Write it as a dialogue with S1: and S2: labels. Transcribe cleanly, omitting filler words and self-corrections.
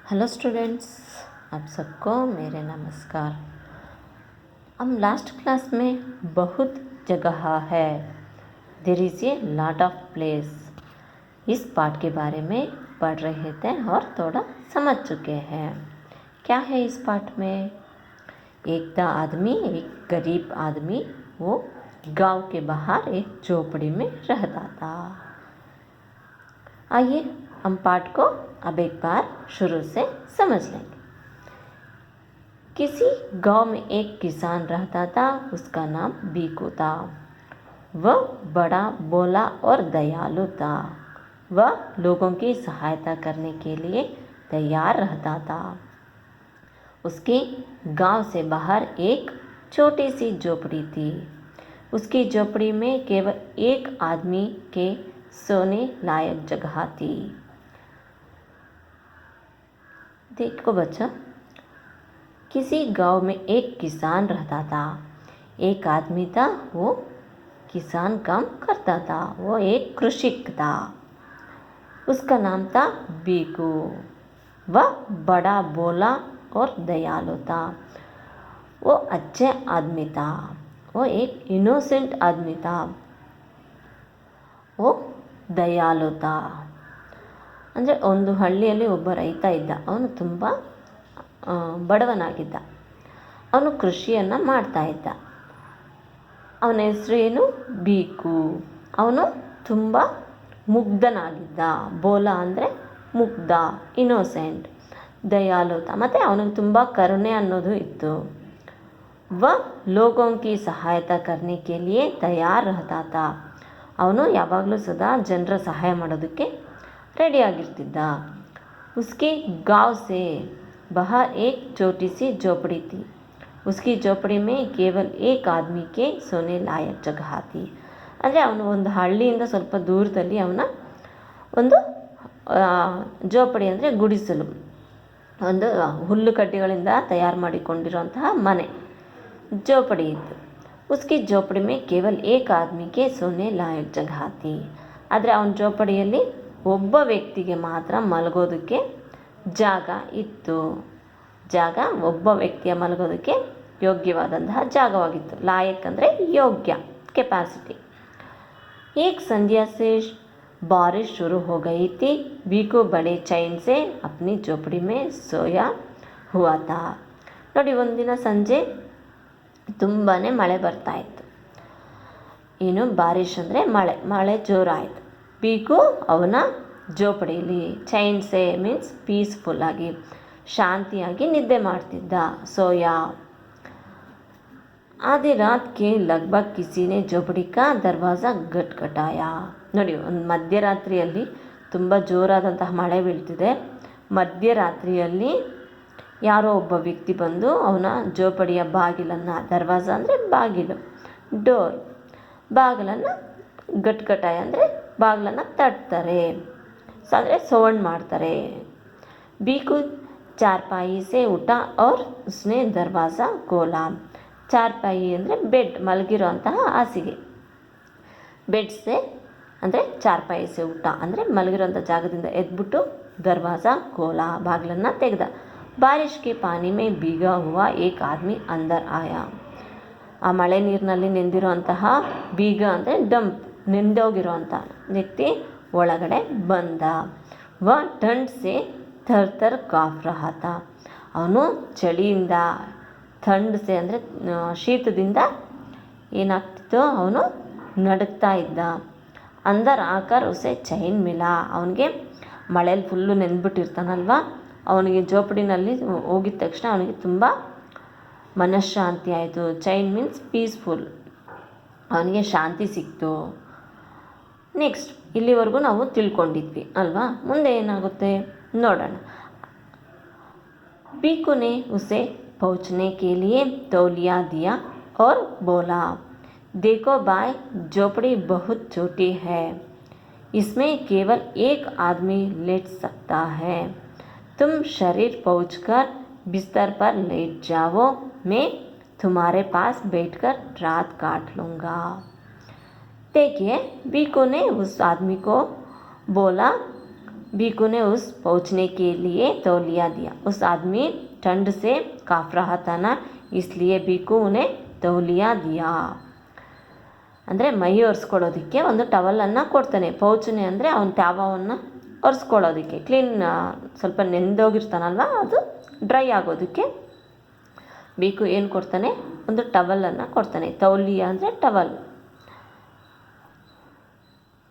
S1: Hello students, आप सबको मेरे नमस्कार। हम लास्ट क्लास में बहुत जगह है, there is a lot of place, इस पाठ के बारे में पढ़ रहे थे और थोड़ा समझ चुके हैं। क्या है इस पाठ में? एक आदमी, एक गरीब आदमी, वो गांव के बाहर एक झोपड़ी में रहता था। आइए हम पाठ को अब एक बार शुरू से समझ लेंगे। किसी गांव में एक किसान रहता था, उसका नाम बीकू था। वह बड़ा भोला और दयालु था। वह लोगों की सहायता करने के लिए तैयार रहता था। उसके गांव से बाहर एक छोटी सी झोपड़ी थी। उसकी झोपड़ी में केवल एक आदमी के सोने लायक जगह थी। देखो बच्चा, किसी गांव में एक किसान रहता था। एक आदमी था, वो किसान काम करता था। वो एक कृषक था। उसका नाम था बीकू। वह बड़ा भोला और दयालु था। वो अच्छे आदमी था। वो एक इनोसेंट आदमी था। वो ದಯಾಳು ತಾ ಅಂದರೆ ಒಂದು ಹಳ್ಳಿಯಲ್ಲಿ ಒಬ್ಬ ರೈತ ಇದ್ದ. ಅವನು ತುಂಬ ಬಡವನಾಗಿದ್ದ. ಅವನು ಕೃಷಿಯನ್ನು ಮಾಡ್ತಾ ಇದ್ದ. ಅವನ ಹೆಸರೇನು? ಬೀಕು. ಅವನು ತುಂಬ ಮುಗ್ಧನಾಗಿದ್ದ. ಬೋಲಾ ಅಂದರೆ ಮುಗ್ಧ, ಇನೋಸೆಂಟ್, ದಯಾಳುತ, ಮತ್ತು ಅವನಿಗೆ ತುಂಬ ಕರುಣೆ ಅನ್ನೋದು ಇತ್ತು. वह लोगों की सहायता करने के लिए तैयार रहता था. ಅವನು ಯಾವಾಗಲೂ ಸದಾ ಜನರ ಸಹಾಯ ಮಾಡೋದಕ್ಕೆ ರೆಡಿಯಾಗಿರ್ತಿದ್ದ. उसके गांव से बाहर एक छोटी सी झोपड़ी थी. उसकी झोपड़ी में केवल एक आदमी के सोने लायक जगह थी. ಅಂದರೆ ಅವನು ಒಂದು ಹಳ್ಳಿಯಿಂದ ಸ್ವಲ್ಪ ದೂರದಲ್ಲಿ ಅವನ ಒಂದು ಜೋಪಡಿ ಅಂದರೆ ಗುಡಿಸಲು, ಒಂದು ಹುಲ್ಲು ಕಡ್ಡಿಗಳಿಂದ ತಯಾರು ಮಾಡಿಕೊಂಡಿರುವಂತಹ ಮನೆ, झोपड़ी ಇತ್ತು. उसकी झोपड़ी में केवल एक आदमी के सोने लायक जगह थी. ಆದರೆ ಅವನ ಜೋಪಡಿಯಲ್ಲಿ ಒಬ್ಬ ವ್ಯಕ್ತಿಗೆ ಮಾತ್ರ ಮಲಗೋದಕ್ಕೆ ಜಾಗ ಇತ್ತು. ಜಾಗ ಒಬ್ಬ ವ್ಯಕ್ತಿಯ ಮಲಗೋದಕ್ಕೆ ಯೋಗ್ಯವಾದಂತಹ ಜಾಗವಾಗಿತ್ತು. ಲಾಯಕ್ ಅಂದರೆ ಯೋಗ್ಯ, ಕೆಪಾಸಿಟಿ. एक संध्या से बारिश शुरू हो गई थी. बीकू बड़े चैन से अपनी झोपड़ी में सोया हुआ था. ನೋಡಿ, ಒಂದಿನ ಸಂಜೆ ತುಂಬಾ ಮಳೆ ಬರ್ತಾ ಇತ್ತು. ಏನು ಬಾರಿಶ್ ಅಂದರೆ ಮಳೆ ಜೋರಾಯಿತು. ಬೀಕು ಅವನ ಜೋಪಡಿಯಲ್ಲಿ ಚೈನ್ಸೆ ಮೀನ್ಸ್ ಪೀಸ್ಫುಲ್ಲಾಗಿ, ಶಾಂತಿಯಾಗಿ ನಿದ್ದೆ ಮಾಡ್ತಿದ್ದ. ಸೋಯಾ. आधी रात के लगभग किसी ने झोपड़ी का दरवाज़ा खटखटाया. ನೋಡಿ, ಒಂದು ಮಧ್ಯರಾತ್ರಿಯಲ್ಲಿ ತುಂಬ ಜೋರಾದಂತಹ ಮಳೆ ಬೀಳ್ತಿದೆ. ಮಧ್ಯರಾತ್ರಿಯಲ್ಲಿ ಯಾರೋ ಒಬ್ಬ ವ್ಯಕ್ತಿ ಬಂದು ಅವನ ಜೋಪಡಿಯ ಬಾಗಿಲನ್ನು, ದರ್ವಾಜ ಅಂದರೆ ಬಾಗಿಲು, ಡೋರ್, ಬಾಗಿಲನ್ನು ಗಟ್ಗಟಾಯ ಅಂದರೆ ಬಾಗಿಲನ್ನು ತಟ್ತಾರೆ, ಅಂದರೆ ಸೌಂಡ್ ಮಾಡ್ತಾರೆ. बीकू चारपाई से उठा और उसने दरवाज़ा खोला. ಚಾರ್ಪಾಯಿ ಅಂದರೆ ಬೆಡ್, ಮಲಗಿರೋಂತಹ ಹಾಸಿಗೆ. ಬೆಡ್ಸೆ ಅಂದರೆ ಚಾರ್ಪಾಯಿ ಸೆ ಊಟ ಅಂದರೆ ಮಲಗಿರೋಂಥ ಜಾಗದಿಂದ ಎದ್ಬಿಟ್ಟು ದರ್ವಾಜ ಕೋಲ, ಬಾಗಿಲನ್ನು ತೆಗೆದ. ಬಾರಿಶ್ ಕೆ ಪಾನಿ ಮೇ ಭೀಗಾ ಹುವಾ ಏಕ್ ಆದ್ಮಿ ಅಂದರ್ ಆಯಾ. ಆ ಮಳೆ ನೀರಿನಲ್ಲಿ ನೆಂದಿರೋಂತಹ ಬೀಗ ಅಂದರೆ ಡಂಪ್, ನೆಂದೋಗಿರೋಂಥ ವ್ಯಕ್ತಿ ಒಳಗಡೆ ಬಂದ. ವ ठंड से ಥರ್ ಕಾಫ್ ರಹಾ ತಾ. ಅವನು ಚಳಿಯಿಂದ, ಥಂಡ್ಸೆ ಅಂದರೆ ಶೀತದಿಂದ ಏನಾಗ್ತಿತ್ತು, ಅವನು ನಡುಗ್ತಾ ಇದ್ದ. ಅಂದರ್ ಆಕರ್ ಉಸೆ ಚೈನ್ ಮಿಲಾ. ಅವನಿಗೆ ಮಳೇಲಿ ಫುಲ್ಲು ನೆಂದ್ಬಿಟ್ಟಿರ್ತಾನಲ್ವ, ಅವನಿಗೆ ಜೋಪಡಿನಲ್ಲಿ ಹೋಗಿದ ತಕ್ಷಣ ಅವನಿಗೆ ತುಂಬ ಮನಃಶಾಂತಿ ಆಯಿತು. ಚೈನ್ ಮೀನ್ಸ್ ಪೀಸ್ಫುಲ್, ಅವನಿಗೆ ಶಾಂತಿ ಸಿಕ್ತು. ನೆಕ್ಸ್ಟ್ ಇಲ್ಲಿವರೆಗೂ ನಾವು ತಿಳ್ಕೊಂಡಿದ್ವಿ ಅಲ್ವಾ. ಮುಂದೆ ಏನಾಗುತ್ತೆ ನೋಡೋಣ. बीकू ने उसे पहुंचने के लिए तौलिया दिया और बोला, देखो भाई, झोपड़ी बहुत छोटी है. इसमें केवल एक आदमी लेट सकता है. तुम शरीर पहुंचकर बिस्तर पर लेट जाओ. मैं तुम्हारे पास बैठकर रात काट लूँगा. देखिए, बीकू ने उस आदमी को बोला, बीकू ने उस पहुँचने के लिए तौलिया दिया. उस आदमी ठंड से काँप रहा था ना, इसलिए बीकू उन्हें तौलिया दिया. ಅಂದರೆ ಮೈ ಒರೆಸ್ಕೊಳ್ಳೋದಕ್ಕೆ ಒಂದು ಟವಲನ್ನು ಕೊಡ್ತಾನೆ. ಪೌಚನೆ ಅಂದರೆ ಅವನ ತ್ಯಾವವನ್ನು ಒರೆಸ್ಕೊಳ್ಳೋದಕ್ಕೆ, ಕ್ಲೀನ್ ಸ್ವಲ್ಪ ನೆಂದೋಗಿರ್ತಾನಲ್ವ ಅದು ಡ್ರೈ ಆಗೋದಕ್ಕೆ ಬೇಕು ಏನು ಕೊಡ್ತಾನೆ, ಒಂದು ಟವಲನ್ನು ಕೊಡ್ತಾನೆ. ತೌಲಿಯ ಅಂದರೆ ಟವಲ್.